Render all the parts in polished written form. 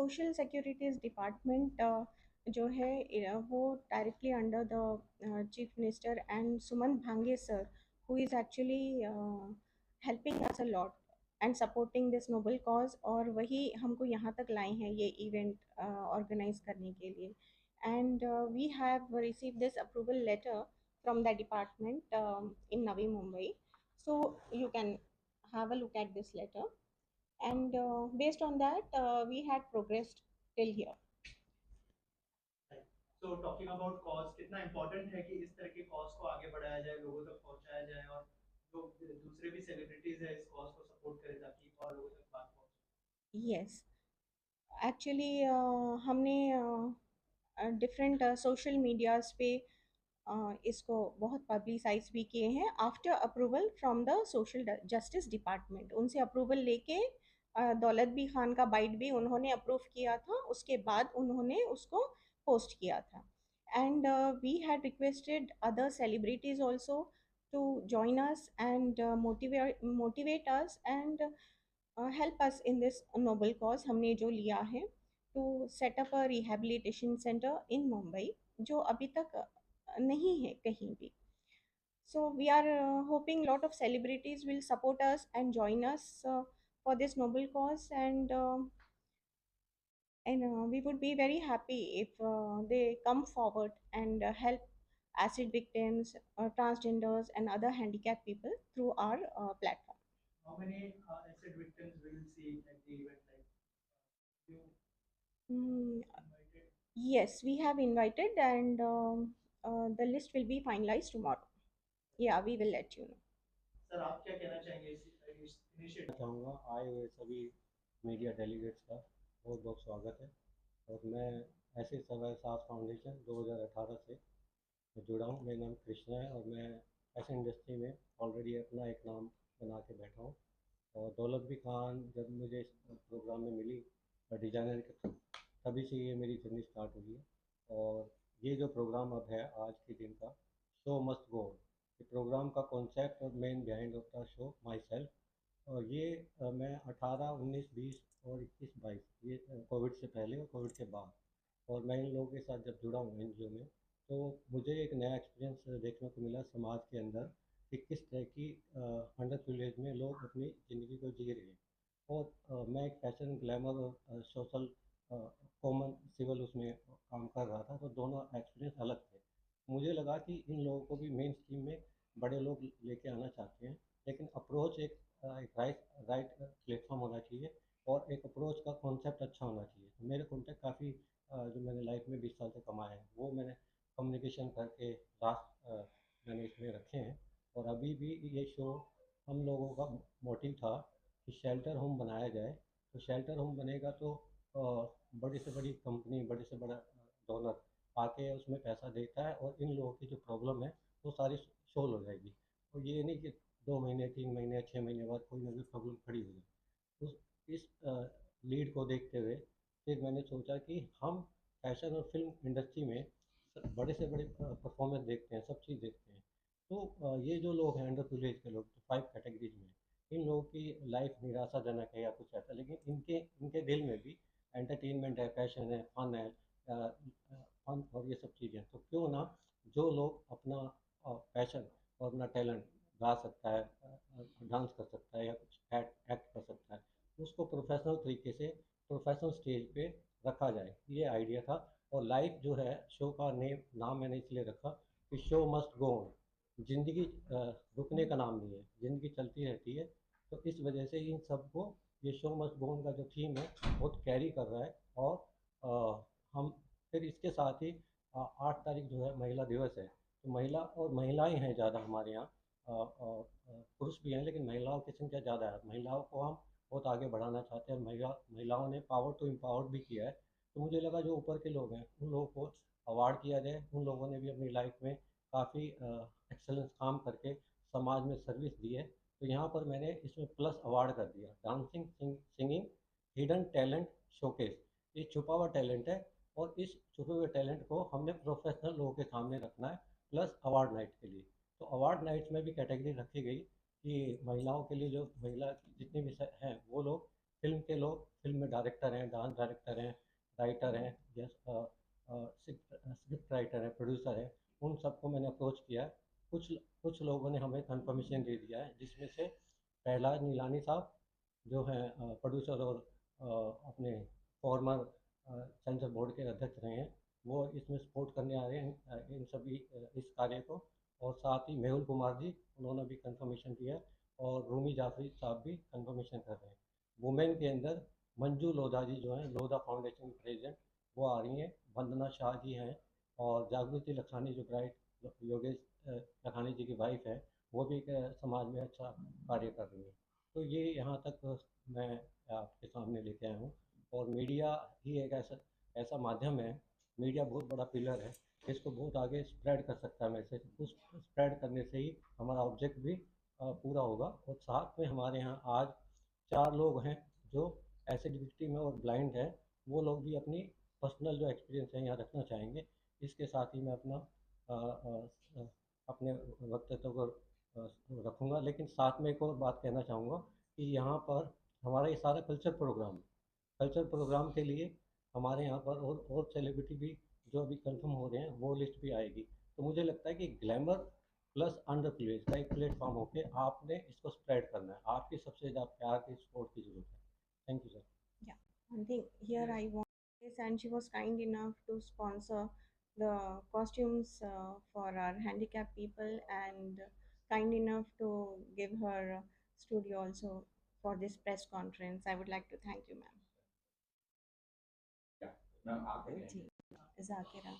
Social securities department जो है वो directly under the chief minister and Suman भांगे sir, who is actually helping us a lot and supporting this noble cause, और वही हमको यहाँ तक लाए हैं ये इवेंट ऑर्गेनाइज करने के लिए। And we have receive this approval letter from the department in Navi Mumbai. So you can have a look at this letter, and based on that, we had progressed till here. तो talking about cause, कितना important है कि इस तरह के cause को आगे बढ़ाया जाए, लोगों तक पहुंचाया जाए, और जो दूसरे भी सेलिब्रिटीज है इस कॉज को सपोर्ट करें ताकि और लोगों तक बात पहुंचे। Yes, actually हमने डिफरेंट सोशल मीडियाज पे इसको बहुत पब्लिसाइज भी किए हैं after approval from the social justice department. उनसे अप्रूवल लेके दौलत बी खान का बाइट भी उन्होंने अप्रूव किया था, उसके बाद उन्होंने उसको पोस्ट किया था। And we had requested other celebrities also to join us and motivate us and help us in this noble cause हमने जो लिया है, to set up a rehabilitation center in Mumbai, जो अभी तक नहीं है कहीं भी। So we are hoping lot of celebrities will support us and join us for this noble cause, and we would be very happy if they come forward and help acid victims, transgenders and other handicapped people through our platform. How many acid victims will see at the event? Like, you Mm, invited? yes, we have invited, and the list will be finalized tomorrow. Yeah, we will let you know. Sir आप क्या कहना चाहेंगे इस initiative? चाहूँगा आए हुए सभी media delegates का बहुत बहुत स्वागत है। और मैं ऐसे समय साथ फाउंडेशन 2018 से जुड़ा हूँ। मेरा नाम कृष्णा है और मैं ऐसे इंडस्ट्री में ऑलरेडी अपना एक नाम बना के बैठा हूँ। और दौलत बी खान जब मुझे इस प्रोग्राम में मिली डिज़ाइनर के थ्रू, तभी से ये मेरी जर्नी स्टार्ट हुई है। और ये जो प्रोग्राम अब है आज के दिन का, शो मस्ट गो, ये प्रोग्राम का कॉन्सेप्ट और main behind of the show my self. और ये मैं 18, 19, 20 और 21, 22 ये कोविड से पहले और कोविड के बाद, और मैं इन लोगों के साथ जब जुड़ा हूँ एनजीओ में, तो मुझे एक नया एक्सपीरियंस देखने को मिला समाज के अंदर कि किस तरह की अंडर प्रिविलेज में लोग अपनी ज़िंदगी को जी रहे हैं। और मैं एक फैशन ग्लैमर और सोशल कॉमन सिविल उसमें काम कर रहा था, तो दोनों एक्सपीरियंस अलग थे। मुझे लगा कि इन लोगों को भी मेन स्ट्रीम में बड़े लोग लेके आना चाहते हैं, लेकिन अप्रोच एक राइट प्लेटफॉर्म होना चाहिए और एक अप्रोच का कॉन्सेप्ट अच्छा होना चाहिए। तो मेरे कॉन्टेक्ट काफ़ी जो मैंने लाइफ में 20 साल से कमाए हैं वो मैंने कम्युनिकेशन करके लास्ट मैंने इसमें रखे हैं। और अभी भी ये शो हम लोगों का मोटिव था कि शेल्टर होम बनाया जाए। तो शेल्टर होम बनेगा तो बड़ी से बड़ी कंपनी, बड़े से बड़ा डॉलर आके उसमें पैसा देता है और इन लोगों की जो प्रॉब्लम है वो सारी सोल्व हो जाएगी। और ये नहीं कि 2 महीने, 3 महीने, 6 महीने बाद कोई ना कोई प्रॉब्लम खड़ी हो जाए। उस इस लीड को देखते हुए फिर मैंने सोचा कि हम फैशन और फिल्म इंडस्ट्री में बड़े से बड़े परफॉर्मेंस देखते हैं, सब चीज़ देखते हैं। तो ये जो लोग हैं अंडर प्रिविलेज के लोग, तो 5 कैटेगरीज में, इन लोगों की लाइफ निराशाजनक है या कुछ ऐसा, लेकिन इनके इनके दिल में भी एंटरटेनमेंट है, पैशन है, फन है, फन और ये सब चीज़ें। तो क्यों ना जो लोग अपना पैशन और अपना टैलेंट गा सकता है, डांस कर सकता है या कुछ एक्ट कर सकता है, उसको प्रोफेशनल तरीके से प्रोफेशनल स्टेज पे रखा जाए, ये आइडिया था। और लाइफ जो है शो का नाम मैंने इसलिए रखा कि शो मस्ट गो ऑन। ज़िंदगी रुकने का नाम नहीं है, ज़िंदगी चलती रहती है। तो इस वजह से इन सबको ये शो मस्ट गो ऑन का जो थीम है बहुत कैरी कर रहा है। और हम फिर इसके साथ ही 8 तारीख जो है महिला दिवस है, तो महिला और महिलाएं हैं ज़्यादा हमारे यहाँ, पुरुष भी हैं लेकिन महिलाओं की संख्या ज़्यादा है। महिलाओं को हम बहुत आगे बढ़ाना चाहते हैं। महिलाओं ने पावर टू एम्पावर भी किया है। तो मुझे लगा जो ऊपर के लोग हैं उन लोगों को अवार्ड किया जाए। उन लोगों ने भी अपनी लाइफ में काफ़ी एक्सेलेंस काम करके समाज में सर्विस दी है। तो यहाँ पर मैंने इसमें प्लस अवार्ड कर दिया, dancing singing hidden talent showcase. ये छुपा हुआ टैलेंट है और इस छुपे हुए टैलेंट को हमने प्रोफेशनल लोगों के सामने रखना है, प्लस अवार्ड नाइट के लिए। तो अवार्ड नाइट्स में भी कैटेगरी रखी गई कि महिलाओं के लिए, जो महिला जितने भी हैं वो लोग फिल्म के लोग, फिल्म में डायरेक्टर हैं, डांस डायरेक्टर हैं, राइटर हैं, स्क्रिप्ट राइटर हैं, प्रोड्यूसर हैं, उन सबको मैंने अप्रोच किया है। कुछ कुछ लोगों ने हमें कंफर्मेशन दे दिया है, जिसमें से प्रहलाद नीलानी साहब जो हैं प्रोड्यूसर और अपने फॉर्मर सेंसर बोर्ड के अध्यक्ष रहे हैं, वो इसमें सपोर्ट करने आ रहे हैं इन सभी इस कार्य को। और साथ ही मेहुल कुमार जी, उन्होंने भी कंफर्मेशन दिया है, और रूमी जाफरी साहब भी कंफर्मेशन कर रहे हैं। वुमेन के अंदर मंजू लोधा जी जो हैं, लोधा फाउंडेशन की प्रेसिडेंट, वो आ रही हैं। वंदना शाह जी हैं, और जागृति लखानी जो ब्राइट योगेश लखानी जी की वाइफ है, वो भी एक समाज में अच्छा कार्य कर रही हैं। तो ये यहाँ तक मैं आपके सामने लेके आया हूँ। और मीडिया ही एक ऐसा ऐसा माध्यम है, मीडिया बहुत बड़ा पिलर है, इसको बहुत आगे स्प्रेड कर सकता है मैसेज। उस स्प्रेड करने से ही हमारा ऑब्जेक्ट भी पूरा होगा। और साथ में हमारे यहाँ आज 4 लोग हैं जो एसिडिटी में और ब्लाइंड हैं, वो लोग भी अपनी पर्सनल जो एक्सपीरियंस है यहाँ रखना चाहेंगे। इसके साथ ही मैं अ, अ, अपने वक्तव्य को रखूँगा। लेकिन साथ में एक और बात कहना चाहूँगा कि यहाँ पर हमारा ये सारा कल्चर प्रोग्राम के लिए हमारे यहाँ पर और सेलिब्रिटी भी जो अभी कंफर्म हो रहे हैं, वो लिस्ट भी आएगी। तो मुझे लगता है कि ग्लैमर प्लस अंडर प्रिविलेज का एक प्लेटफॉर्म होके आपने इसको स्प्रेड करना है। आपकी सबसे ज़्यादा प्यार की सपोर्ट की ज़रूरत है। Thank you sir. Yeah, I think here I want this, and she was kind enough to sponsor the costumes for our handicapped people, and kind enough to give her studio also for this press conference. I would like to thank you, ma'am. जी, जाकिरा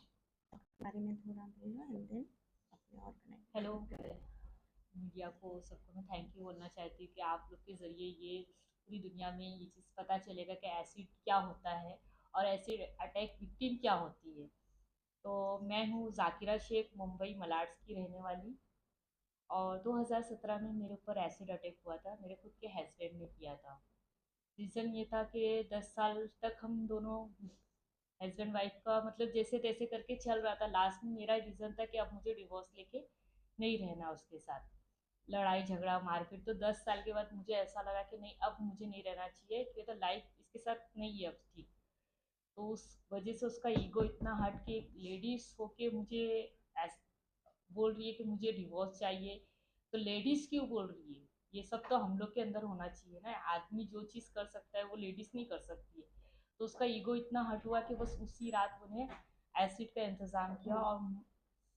बारे में थोड़ा बोलो and then अपने और connect. Hello, media को सबको मैं thank you बोलना चाहती हूँ कि आप लोग के ज़रिए ये पूरी दुनिया में ये चीज़ पता चलेगा कि एसिड क्या होता है और एसिड अटैक विक्टिम क्या होती है। तो मैं हूँ जाकिरा शेख, मुंबई मलाड्स की रहने वाली, और 2017 में मेरे ऊपर एसिड अटैक हुआ था। मेरे खुद के हस्बैंड ने किया था। रीज़न ये था कि 10 साल तक हम दोनों हस्बैंड वाइफ का मतलब जैसे तैसे करके चल रहा था। लास्ट में मेरा रीज़न था कि अब मुझे डिवोर्स लेके नहीं रहना उसके साथ। लड़ाई झगड़ा मारपीट, तो 10 साल के बाद मुझे ऐसा लगा कि नहीं, अब मुझे नहीं रहना चाहिए, ये तो लाइफ इसके साथ नहीं है अब ठीक। तो उस वजह से उसका ईगो इतना हट के एक लेडीज होके मुझे बोल रही है कि मुझे डिवोर्स चाहिए। तो लेडीज क्यों बोल रही है? ये सब तो हम लोग के अंदर होना चाहिए ना। आदमी जो चीज़ कर सकता है वो लेडीज नहीं कर सकती है। तो उसका ईगो इतना हट हुआ कि बस उसी रात उन्हें एसिड का इंतज़ाम किया और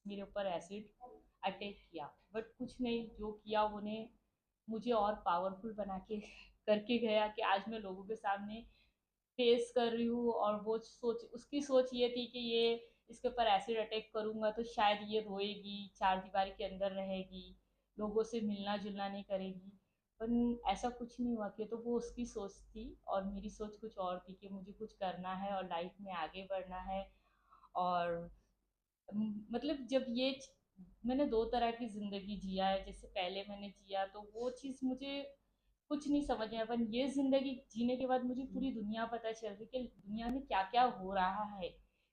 मेरे ऊपर एसिड अटैक किया। बट कुछ नहीं, जो किया उन्हें मुझे और पावरफुल बना के करके गया कि आज मैं लोगों के सामने फेस कर रही हूँ। और वो सोच, उसकी सोच ये थी कि ये इसके ऊपर एसिड अटैक करूँगा तो शायद ये रोएगी, चार दीवारी के अंदर रहेगी, लोगों से मिलना जुलना नहीं करेगी। पर ऐसा कुछ नहीं हुआ। कि तो वो उसकी सोच थी और मेरी सोच कुछ और थी कि मुझे कुछ करना है और लाइफ में आगे बढ़ना है। और मतलब जब ये मैंने दो तरह की ज़िंदगी जिया है। जैसे पहले मैंने जिया तो वो चीज़ मुझे कुछ नहीं समझ में आया, पर ये ज़िंदगी जीने के बाद मुझे पूरी दुनिया पता चल रही कि दुनिया में क्या क्या हो रहा है।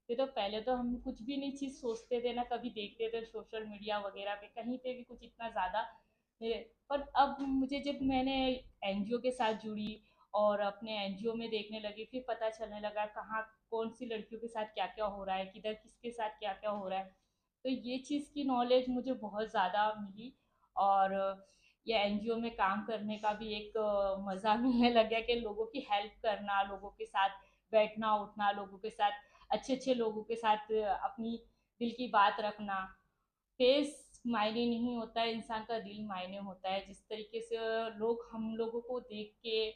ये तो पहले तो हम कुछ भी नहीं चीज़ सोचते थे, ना कभी देखते थे सोशल मीडिया वगैरह पे कहीं पे भी कुछ इतना ज़्यादा। पर अब मुझे जब मैंने एनजीओ के साथ जुड़ी और अपने एनजीओ में देखने लगी, फिर पता चलने लगा कहाँ कौन सी लड़कियों के साथ क्या क्या हो रहा है, किधर किसके साथ क्या क्या हो रहा है। तो ये चीज़ की नॉलेज मुझे बहुत ज़्यादा मिली। और ये एनजीओ में काम करने का भी एक मज़ा मिलने लग गया कि लोगों की हेल्प करना, लोगों के साथ बैठना उठना, लोगों के साथ अच्छे अच्छे लोगों के साथ अपनी दिल की बात रखना। फेस मायने नहीं होता है, इंसान का दिल मायने होता है। जिस तरीके से लोग हम लोगों को देख के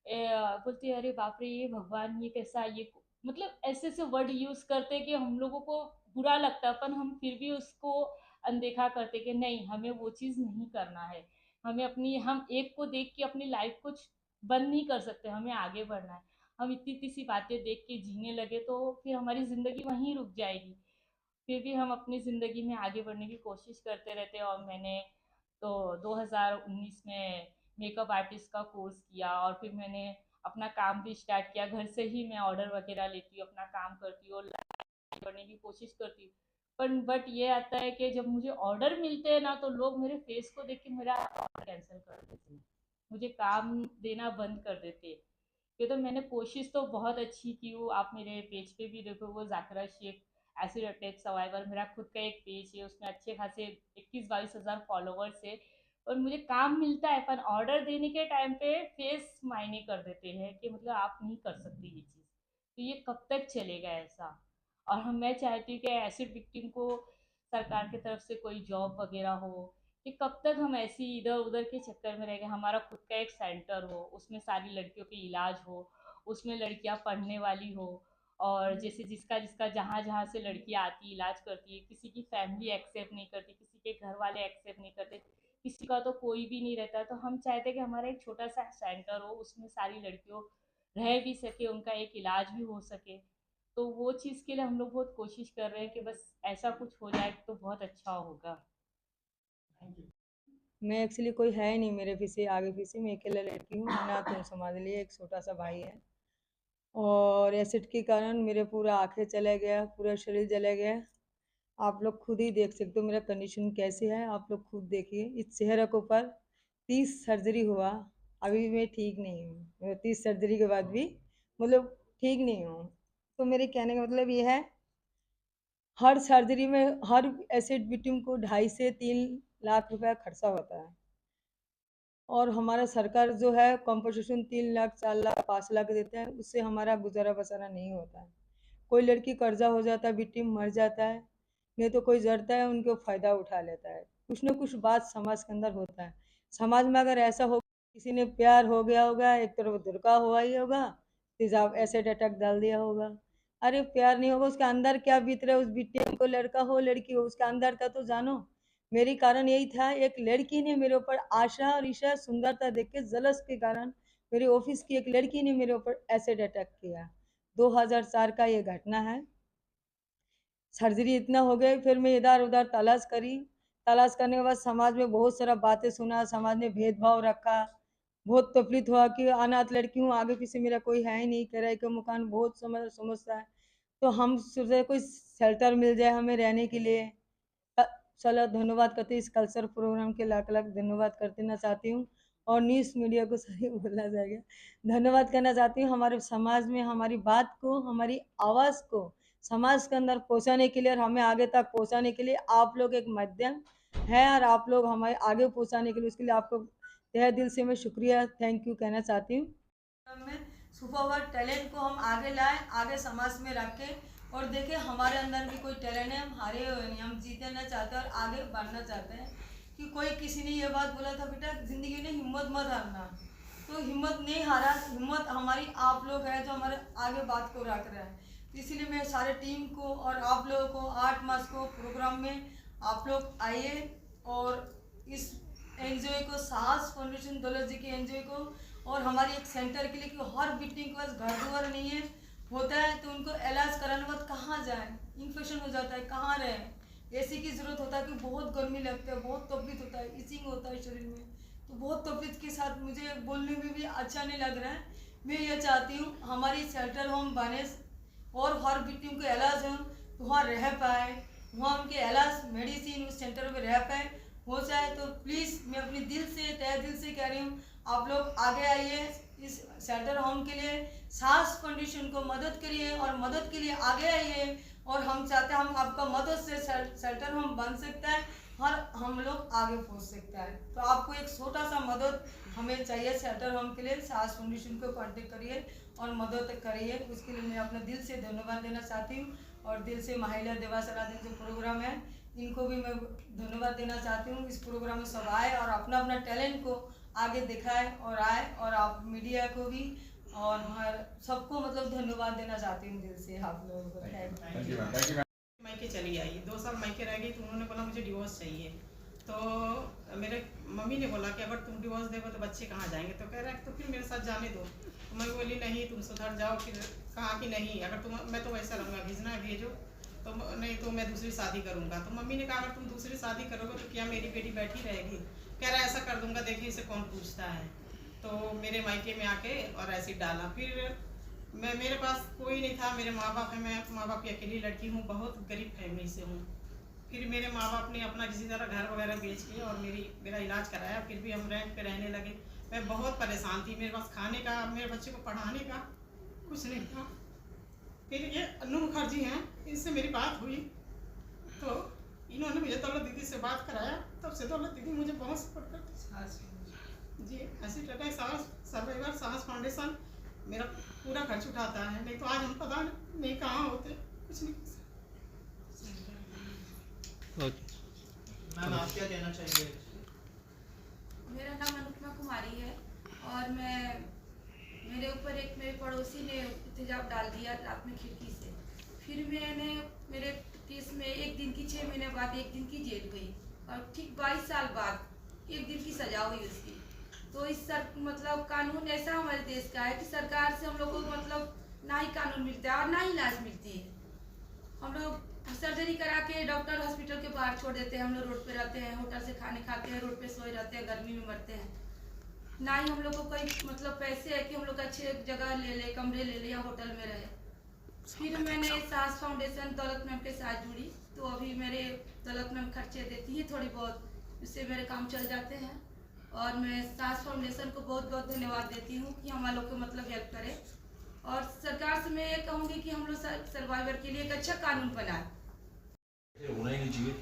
बोलते हैं अरे बाप रे ये भगवान ये कैसा, ये मतलब ऐसे ऐसे वर्ड यूज करते हैं कि हम लोगों को बुरा लगता है, पर हम फिर भी उसको अनदेखा करते कि नहीं, हमें वो चीज़ नहीं करना है। हमें अपनी, हम एक को देख के अपनी लाइफ को बंद नहीं कर सकते, हमें आगे बढ़ना है। हम इतनी इतनी सी बातें देख के जीने लगे तो फिर हमारी ज़िंदगी वहीं रुक जाएगी। फिर भी हम अपनी ज़िंदगी में आगे बढ़ने की कोशिश करते रहते हैं। और मैंने तो 2019 में मेकअप आर्टिस्ट का कोर्स किया और फिर मैंने अपना काम भी स्टार्ट किया। घर से ही मैं ऑर्डर वगैरह लेती हूँ, अपना काम करती हूँ और आगे बढ़ने की कोशिश करती हूँ। पर बट ये आता है कि जब मुझे ऑर्डर मिलते हैं ना, तो लोग मेरे फेस को देख के मेरा ऑर्डर कैंसिल कर देते हैं, मुझे काम देना बंद कर देते हैं। ये तो मैंने कोशिश तो बहुत अच्छी की हूँ। आप मेरे पेज पे भी देखो, वो Zakira Sheikh acid attack survivor, मेरा खुद का एक पेज है, उसमें अच्छे खासे 21-22 हज़ार फॉलोवर्स है। और मुझे काम मिलता है, पर ऑर्डर देने के टाइम पे फेस मायने कर देते हैं कि मतलब आप नहीं कर सकते ये चीज़। तो ये कब तक चलेगा ऐसा? और मैं चाहती हूँ कि एसिड विक्टिम को सरकार की तरफ से कोई जॉब वगैरह हो, कि कब तक हम ऐसे ही इधर उधर के चक्कर में रहेंगे। हमारा खुद का एक सेंटर हो, उसमें सारी लड़कियों के इलाज हो, उसमें लड़कियां पढ़ने वाली हो, और जैसे जिसका जिसका जहाँ जहाँ से लड़कियां आती इलाज करती है, किसी की फैमिली एक्सेप्ट नहीं करती, किसी के घर वाले एक्सेप्ट नहीं करते, किसी का तो कोई भी नहीं रहता। तो हम चाहते हैं कि हमारा एक छोटा सा सेंटर हो, उसमें सारी लड़कियों रह भी सके, उनका एक इलाज भी हो सके। तो वो चीज़ के लिए हम लोग बहुत कोशिश कर रहे हैं कि बस ऐसा कुछ हो जाए तो बहुत अच्छा होगा। Thank you. मैं एक्चुअली कोई है ही नहीं मेरे पीछे आगे पीछे, मैं अकेला लड़की हूँ, अनाथ हूँ, समझ लिए। एक छोटा सा भाई है और एसिड के कारण मेरे पूरा आंखें चले गया, पूरा शरीर जले गया। आप लोग खुद ही देख सकते हो मेरा कंडीशन कैसे है, आप लोग खुद देखिए। इस चेहरे के ऊपर 30 सर्जरी हुआ, अभी मैं ठीक नहीं हूँ। मैं 30 सर्जरी के बाद भी मतलब ठीक नहीं हूँ। तो मेरे कहने का मतलब ये है, हर सर्जरी में हर एसिड विक्टिम को 2.5 से 3 लाख रुपया खर्चा होता है। और हमारा सरकार जो है कॉम्पोजिशन 3 लाख 4 लाख 5 लाख देते हैं, उससे हमारा गुजारा बसारा नहीं होता है। कोई लड़की कर्जा हो जाता है, विक्टिम मर जाता है, नहीं तो कोई जड़ता है, उनको फ़ायदा उठा लेता है। कुछ ना कुछ बात समाज के अंदर होता है। समाज में अगर ऐसा हो, किसी ने प्यार हो गया होगा, एक तरफ धोखा हुआ ही होगा, तेजाब एसिड अटैक डाल दिया होगा। अरे प्यार नहीं होगा, उसके अंदर क्या बीत रहा है उस विक्टिम को, लड़का हो लड़की हो, उसके अंदर का तो जानो। मेरी कारण यही था, एक लड़की ने मेरे ऊपर आशा और ईशा सुंदरता देख के जलस के कारण मेरे ऑफिस की एक लड़की ने मेरे ऊपर एसिड अटैक किया। 2004 का ये घटना है। सर्जरी इतना हो गई, फिर मैं इधर उधर तलाश करी। तलाश करने के बाद समाज में बहुत सारा बातें सुना, समाज ने भेदभाव रखा। बहुत तकलीफ हुआ कि अनाथ लड़की हूँ, आगे पीछे मेरा कोई है ही नहीं, किराए का मकान बहुत समस्या है। तो हम सोचे कोई शेल्टर मिल जाए हमें रहने के लिए। चलो धन्यवाद करते इस कल्चर प्रोग्राम के लाख लाख धन्यवाद करना चाहती हूँ। और न्यूज़ मीडिया को सही बोलना जाएगा, धन्यवाद करना चाहती हूँ। हमारे समाज में हमारी बात को, हमारी आवाज़ को समाज के अंदर पहुँचाने के लिए और हमें आगे तक पहुँचाने के लिए आप लोग एक माध्यम है, और आप लोग हमें आगे पहुँचाने के लिए उसके लिए आपको तहे दिल से मैं शुक्रिया थैंक यू कहना चाहती हूँ। में सुपर टैलेंट को हम आगे लाएं, आगे समाज में रखें और देखें हमारे अंदर भी कोई टैलेंट है, हम हारे हुए नहीं, हम जीतना चाहते हैं और आगे बढ़ना चाहते हैं। कि कोई किसी ने ये बात बोला था, बेटा ज़िंदगी में हिम्मत मत हारना, तो हिम्मत नहीं हारा। हिम्मत हमारी आप लोग है जो हमारे आगे बात को रख रहे हैं। तो इसीलिए मैं सारे टीम को और आप लोगों को 8 मार्च को प्रोग्राम में आप लोग आइए और इस एनजीओ को, साहस फाउंडेशन दौलत जी के एनजीओ को, और हमारे एक सेंटर के लिए कि हर विक्टिम के पास घर द्वार नहीं है, होता है तो उनको इलाज कराने के बाद कहाँ जाए, इन्फेक्शन हो जाता है, कहाँ रहे, एसी की ज़रूरत होता है कि बहुत गर्मी लगती है, बहुत तकलीफ होता है, इचिंग होता है शरीर में। तो बहुत तकलीफ के साथ मुझे बोलने में भी अच्छा नहीं लग रहा है। मैं ये चाहती हूँ हमारी शेल्टर होम बने और हर विक्टिम को इलाज हो तो वहाँ रह पाए, वहाँ उनके इलाज मेडिसिन उस सेंटर में रह पाए हो जाए। तो प्लीज़ मैं अपनी दिल से तहे दिल से कह रही हूँ, आप लोग आगे आइए, इस शेल्टर होम के लिए सास फाउंडेशन को मदद करिए और मदद के लिए आगे आइए। और हम चाहते हैं हम आपका मदद से शेल्टर होम बन सकता है और हम लोग आगे पहुंच सकता है। तो आपको एक छोटा सा मदद हमें चाहिए शेल्टर होम के लिए, सास फाउंडेशन को कांटेक्ट करिए और मदद करिए। उसके लिए मैं अपने दिल से धन्यवाद देना चाहती हूँ और दिल से महिला दिवस दिन जो प्रोग्राम है इनको भी मैं धन्यवाद देना चाहती हूँ। इस प्रोग्राम में सब आए और अपना अपना टैलेंट को आगे दिखाए और आए, और आप मीडिया को भी और सबको मतलब धन्यवाद देना चाहती हूँ दिल से आप लोगों को। Thank you. मायके चली आई, 2 साल मायके रह गई तो उन्होंने बोला मुझे डिवोर्स चाहिए। तो मेरे मम्मी ने बोला कि अगर तुम डिवोर्स दोगे तो बच्चे कहाँ जाएंगे, तो कह रहा है तो फिर मेरे साथ जाने दो। तो मैं बोली नहीं तुम सुधर जाओ। फिर कहा कि नहीं, अगर तुम, मैं तो वैसा रहूँगा, भेजना है भेजो, तो नहीं तो मैं दूसरी शादी करूँगा। तो मम्मी ने कहा अगर तुम दूसरी शादी करोगे तो क्या मेरी बेटी बैठी रहेगी? कह रहा है ऐसा कर दूँगा, देखिए इसे कौन पूछता है। तो मेरे मायके में आके और एसिड डाला। फिर मेरे पास कोई नहीं था, मेरे माँ बाप हैं, मैं माँ बाप की अकेली लड़की हूँ, बहुत गरीब फैमिली से हूँ। फिर मेरे माँ बाप ने अपना किसी तरह घर वगैरह बेच के और मेरा इलाज कराया। फिर भी हम रेंट पे रहने लगे। मैं बहुत परेशान थी, मेरे पास खाने का, मेरे बच्चे को पढ़ाने का कुछ नहीं था। फिर ये अन्नू मुखर्जी हैं, इनसे मेरी बात हुई तो इन्होंने मुझे दौलत दीदी से बात कराया। तब से दौलत दीदी मुझे बहुत सपोर्ट करती जी। एसिड अटैक सर्वाइवर साहस फाउंडेशन मेरा पूरा खर्च उठाता है, नहीं तो आज हम पता नहीं कहाँ होते, कुछ नहीं। मैम आप क्या कहना चाहेंगे? मेरा नाम अनुपमा कुमारी है और मेरे ऊपर एक मेरे पड़ोसी ने तेजाब डाल दिया रात में खिड़की से। फिर मैंने मेरे केस में 1 दिन की 6 महीने बाद 1 दिन की जेल हुई और ठीक 22 साल बाद 1 दिन की सजा हुई उसकी। तो इस मतलब कानून ऐसा हमारे देश का है कि सरकार से हम लोग को मतलब ना ही कानून मिलता है और ना ही इलाज मिलती है। हम लोग सर्जरी करा के डॉक्टर हॉस्पिटल के बाहर छोड़ देते हैं, हम लोग रोड पे रहते हैं, होटल से खाने खाते हैं, रोड पे सोए रहते हैं, गर्मी में मरते हैं। ना ही हम लोग को कोई मतलब पैसे है कि हम लोग अच्छे जगह ले ले, कमरे ले ले या होटल में रहे। फिर मैंने साहस फाउंडेशन दौलत मैम के साथ जुड़ी, तो अभी मेरे दौलत मैम खर्चे देती हैं थोड़ी बहुत, उससे मेरे काम चल जाते हैं। और मैं साहस फाउंडेशन को बहुत बहुत धन्यवाद देती हूँ कि हम लोग को मतलब हेल्प करे। और सरकार से मैं ये कहूँगी कि हम लोग सर्वाइवर के लिए एक अच्छा कानून बनाए। होना ही नहीं चाहिए,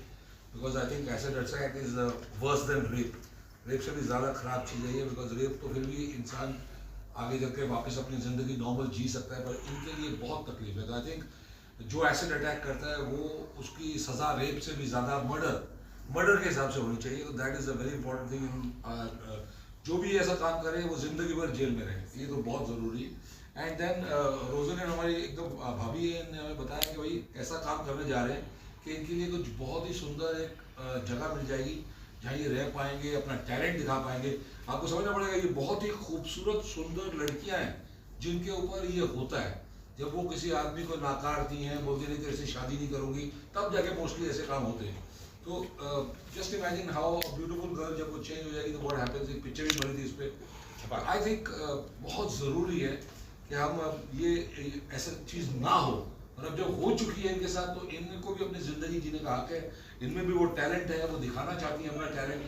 because I think acid attack is worse than rape. Rape से भी ज़्यादा ख़राब चीज़ है ये, बिकॉज रेप तो फिर भी इंसान आगे चल के वापस अपनी ज़िंदगी नॉर्मल जी सकता है, पर इनके लिए बहुत तकलीफ है। तो आई थिंक जो एसिड अटैक करता है वो उसकी सज़ा रेप से भी ज़्यादा मर्डर के हिसाब से होनी चाहिए। तो that is a very important thing. जो भी ऐसा काम करे वो ज़िंदगी भर जेल में रहे, ये तो बहुत ज़रूरी है। एंड देन रोज़न हमारी एकदम भाभी है, इन्होंने हमें बताया कि भाई ऐसा काम करने जा रहे हैं कि इनके लिए कुछ बहुत ही सुंदर एक जगह मिल जाएगी जहाँ ये रह पाएंगे, अपना टैलेंट दिखा पाएंगे। आपको समझना पड़ेगा ये बहुत ही खूबसूरत सुंदर लड़कियां हैं जिनके ऊपर ये होता है। जब वो किसी आदमी को नाकारती हैं, बोलती नहीं तेरे से शादी नहीं करूँगी, तब जाके मोस्टली ऐसे काम होते हैं। तो just imagine how beautiful girl जब वो चेंज हो जाएगी तो व्हाट हैपेंस। एक पिक्चर भी बनी थी इस पर। आई थिंक बहुत ज़रूरी है कि हम ये ऐसा चीज़ ना हो, और अब जब हो चुकी है इनके साथ तो इनको भी अपनी ज़िंदगी जीने का हक है। इनमें भी वो टैलेंट है, वो दिखाना चाहती हैं अपना टैलेंट,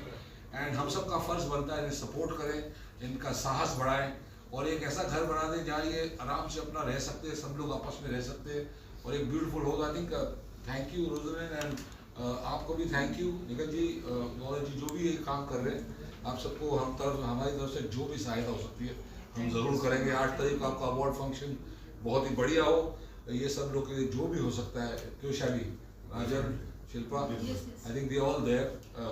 एंड हम सब का फ़र्ज़ बनता है इन्हें सपोर्ट करें, इनका साहस बढ़ाएं और एक ऐसा घर बना दें जहाँ ये आराम से अपना रह सकते हैं, सब लोग आपस में रह सकते हैं और एक ब्यूटीफुल होगा। I think thank you Rozan, and आपको भी थैंक यू निखिल जी, गौरव जी, जो भी ये काम कर रहे हैं। आप सबको हमारी तरफ से जो भी सहायता हो सकती है हम ज़रूर करेंगे। 8 तारीख को आपका अवार्ड फंक्शन बहुत ही बढ़िया हो, ये सब लोग के लिए जो भी हो सकता है। क्यों Shaily, Rajan, Shilpa, I think they all there.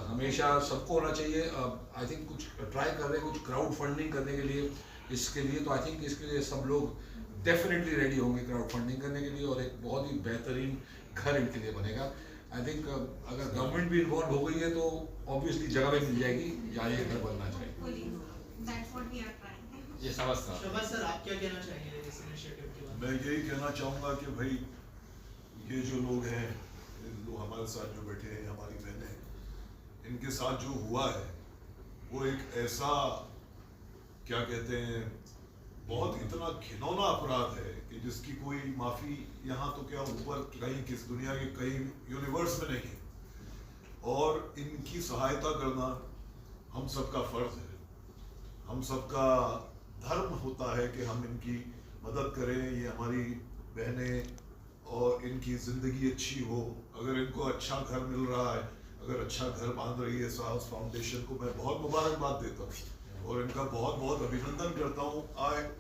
हमेशा सबको होना चाहिए। आई थिंक कुछ ट्राई कर रहे हैं, कुछ क्राउड फंडिंग करने के लिए, इसके लिए तो आई थिंक इसके लिए सब लोग डेफिनेटली रेडी होंगे क्राउड फंडिंग करने के लिए, और एक बहुत ही बेहतरीन घर इनके लिए बनेगा। आई थिंक अगर गवर्नमेंट भी इन्वॉल्व हो गई है तो ऑब्वियसली जगह भी मिल जाएगी जहाँ ये घर बनना चाहिए। ये समझता। शोभा सर आप क्या कहना चाहेंगे इस इनिशिएटिव के बारे में? मैं यही कहना चाहूँगा कि भाई ये जो लोग हैं, जो हमारे साथ जो बैठे हैं, हमारी बहनें, इनके साथ जो हुआ है वो एक ऐसा क्या कहते हैं बहुत इतना घिनौना अपराध है कि जिसकी कोई माफ़ी यहाँ तो क्या ऊपर कहीं किस दुनिया के कहीं यूनिवर्स में नहीं है। और इनकी सहायता करना हम सबका फ़र्ज़ है, हम सबका धर्म होता है कि हम इनकी मदद करें। ये हमारी बहनें और इनकी ज़िंदगी अच्छी हो। अगर इनको अच्छा घर मिल रहा है, अगर अच्छा घर बांध रही है साहस फाउंडेशन को, मैं बहुत मुबारकबाद देता हूँ और इनका बहुत बहुत अभिनंदन करता हूँ।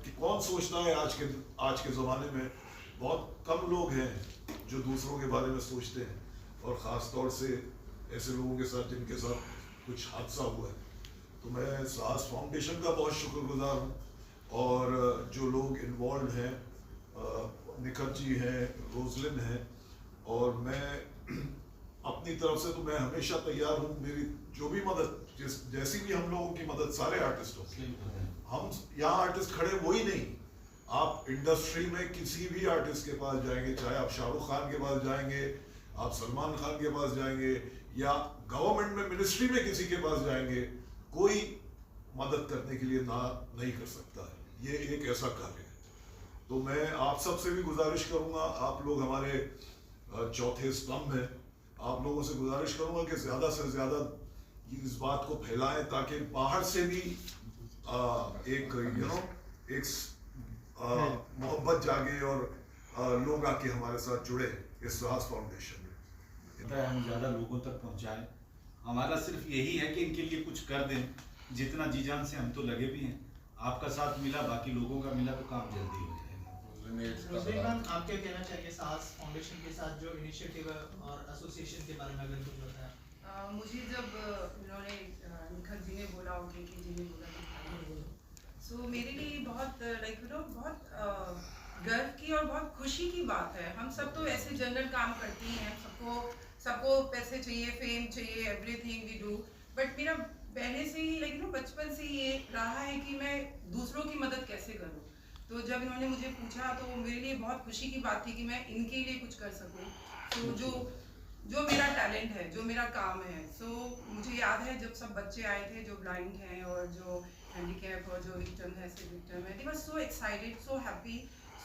कि कौन सोचता है आज के ज़माने में बहुत कम लोग हैं जो दूसरों के बारे में सोचते हैं, और ख़ास तौर से ऐसे लोगों के साथ जिनके साथ कुछ हादसा हुआ है। तो मैं साहस फाउंडेशन का बहुत शुक्रगुजार हूँ, और जो लोग इन्वॉल्व हैं, निखत जी हैं, रोजलिन हैं, और मैं अपनी तरफ से तो मैं हमेशा तैयार हूँ। मेरी जो भी मदद, जैसी भी हम लोगों की मदद, सारे आर्टिस्टों की, हम यहाँ आर्टिस्ट खड़े वो ही नहीं, आप इंडस्ट्री में किसी भी आर्टिस्ट के पास जाएंगे, चाहे आप शाहरुख खान के पास जाएंगे, आप सलमान खान के पास जाएंगे, या गवर्नमेंट में मिनिस्ट्री में किसी के पास जाएंगे, कोई मदद करने के लिए ना नहीं कर सकता है। ये एक ऐसा कार्य है। तो मैं आप सब से भी गुजारिश करूंगा, आप लोग हमारे चौथे स्तंभ हैं, आप लोगों से गुजारिश करूंगा कि ज़्यादा से ज़्यादा इस बात को फैलाएं ताकि बाहर से भी एक एक मोहब्बत जागे और लोग आके हमारे साथ जुड़े इस साहस फाउंडेशन में। हम ज़्यादा लोगों तक पहुंचाएं। हमारा सिर्फ यही है कि इनके लिए कुछ कर दें, जितना जी जान से हम तो लगे भी हैं। आपका साथ मिला, बाकी लोगों का मिला तो काम जल्दी हो जाएगा। रोजबेन, आप क्या कहना चाहिए साहस फाउंडेशन के साथ जो इनिशिएटिव और एसोसिएशन के बारे में अगर कुछ बताएं? मुझे जब उन्होंने निखत जी ने बोला, उनके जी ने बोला सो मेरे लिए बहुत बहुत गर्व की और बहुत खुशी की बात है। हम सब तो ऐसे जनरल काम करते ही हैं, सबको पैसे चाहिए, फेम चाहिए, एवरीथिंग वी डू, बट मेरा पहले से ही बचपन से ये रहा है कि मैं दूसरों की मदद कैसे करूं। तो जब इन्होंने मुझे पूछा तो मेरे लिए बहुत खुशी की बात थी कि मैं इनके लिए कुछ कर सकूं। तो जो मेरा टैलेंट है, जो मेरा काम है, मुझे याद है जब सब बच्चे आए थे जो ब्लाइंड हैं और जो हैंडीकैप और जो विक्टिम है, ऐसे विक्टिम है, दे वर सो एक्साइटेड, सो हैप्पी।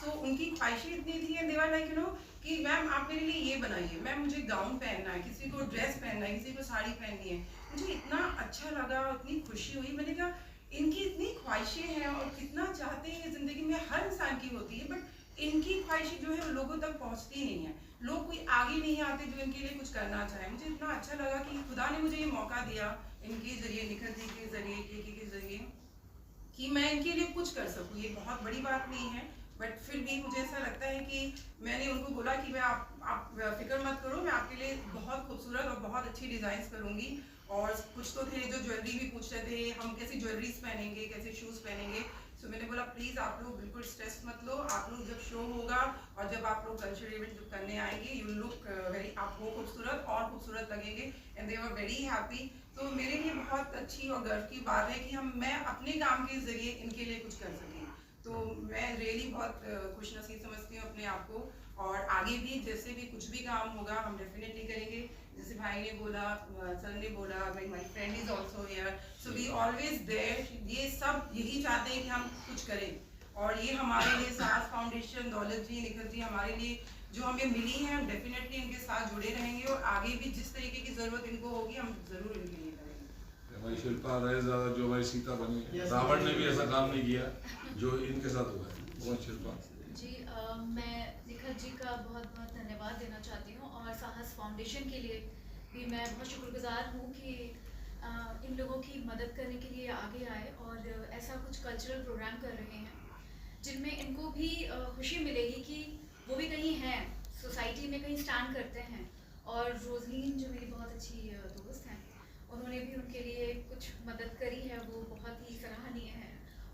उनकी ख्वाहिशें इतनी थी एंड दे वर लाइक कि मैम आप मेरे लिए ये बनाइए, मैम मुझे गाउन पहनना है, किसी को ड्रेस पहनना है, किसी को साड़ी पहननी है। मुझे इतना अच्छा लगा, इतनी खुशी हुई। मैंने कहा इनकी इतनी ख्वाहिशें हैं और कितना चाहते हैं ज़िंदगी में, हर इंसान की होती है, बट इनकी ख्वाहिशें जो है वो लोगों तक पहुँचती नहीं है। लोग कोई आगे नहीं आते जो इनके लिए कुछ करना चाहे। मुझे इतना अच्छा लगा कि खुदा ने मुझे ये मौका दिया इनके ज़रिए, निखत जी के ज़रिए, के ज़रिए, कि मैं इनके लिए कुछ कर सकूँ। ये बहुत बड़ी बात नहीं है, बट फिर भी मुझे ऐसा लगता है कि मैंने उनको बोला कि मैं आप फिक्र मत करो, मैं आपके लिए बहुत खूबसूरत और बहुत अच्छी डिज़ाइंस करूँगी। और कुछ तो थे जो ज्वेलरी भी पूछ रहे थे, हम कैसी ज्वेलरीज पहनेंगे, कैसे शूज़ पहनेंगे। सो मैंने बोला प्लीज़ आप लोग बिल्कुल स्ट्रेस मत लो, आप लोग जब शो होगा और जब आप लोग कल्चरल इवेंट जब करने आएंगे, यू लुक वेरी, आप वो खूबसूरत और खूबसूरत लगेंगे। And they were very happy. तो मेरे लिए बहुत अच्छी और गर्व की बात है कि मैं अपने काम के ज़रिए इनके लिए कुछ कर सकें। तो मैं रियली बहुत खुशनसीब समझती हूँ अपने आप को, और आगे भी जैसे भी कुछ भी काम होगा हम डेफिनेटली करेंगे। जैसे भाई ने बोला, सर ने बोला, my friend is also here, so we always there. ये सब यही चाहते हैं कि हम कुछ करें, और ये हमारे लिए साहस फाउंडेशन, दौलत जी, निखत जी, हमारे लिए जो हमें मिली है, हम डेफिनेटली इनके साथ जुड़े रहेंगे और आगे भी जिस तरीके की ज़रूरत इनको होगी हम ज़रूर इनके लिए करेंगे। हमारी शिल्पा रहे ज़्यादा जो हमारी सीता बनी है, रावण ने भी ऐसा काम नहीं किया जो इनके साथ हुआ है। बहुत शिल्पा जी, मैं निखत जी का बहुत बहुत धन्यवाद देना चाहती हूँ, और साहस फाउंडेशन के लिए भी मैं बहुत शुक्रगुजार हूँ कि इन लोगों की मदद करने के लिए आगे आए और ऐसा कुछ कल्चरल प्रोग्राम कर रहे हैं जिनमें इनको भी खुशी मिलेगी कि वो भी कहीं हैं, सोसाइटी में कहीं स्टैंड करते हैं। और रोजलीन जो मेरी बहुत अच्छी दोस्त हैं, उन्होंने भी उनके लिए कुछ मदद करी है, वो बहुत ही सराहनीय है।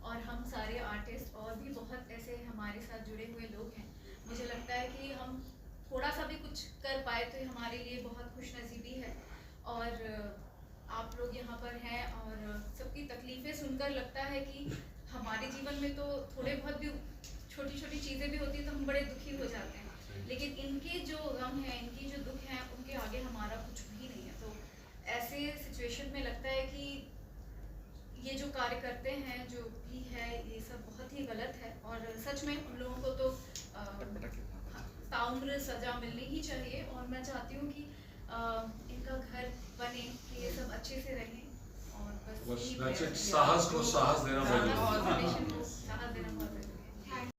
और हम सारे आर्टिस्ट और भी बहुत ऐसे हमारे साथ जुड़े हुए लोग हैं। मुझे लगता है कि हम थोड़ा सा भी कुछ कर पाए तो ये हमारे लिए बहुत खुशनसीबी है। और आप लोग यहाँ पर हैं और सबकी तकलीफ़ें सुनकर लगता है कि हमारे जीवन में तो थोड़े बहुत भी छोटी छोटी चीज़ें भी होती हैं तो हम बड़े दुखी हो जाते हैं, लेकिन इनके जो गम हैं, इनकी जो दुख हैं, उनके आगे हमारा कुछ भी नहीं है। तो ऐसे सिचुएशन में लगता है कि ये जो कार्य करते हैं, जो भी है, ये सब बहुत ही गलत है। और सच में उन लोगों को तो ताउम्र सज़ा मिलनी ही चाहिए। और मैं चाहती हूँ कि इनका घर बने, कि ये सब अच्छे से रहें। और बस साहस को साहस देना बहुत ज़रूरी है।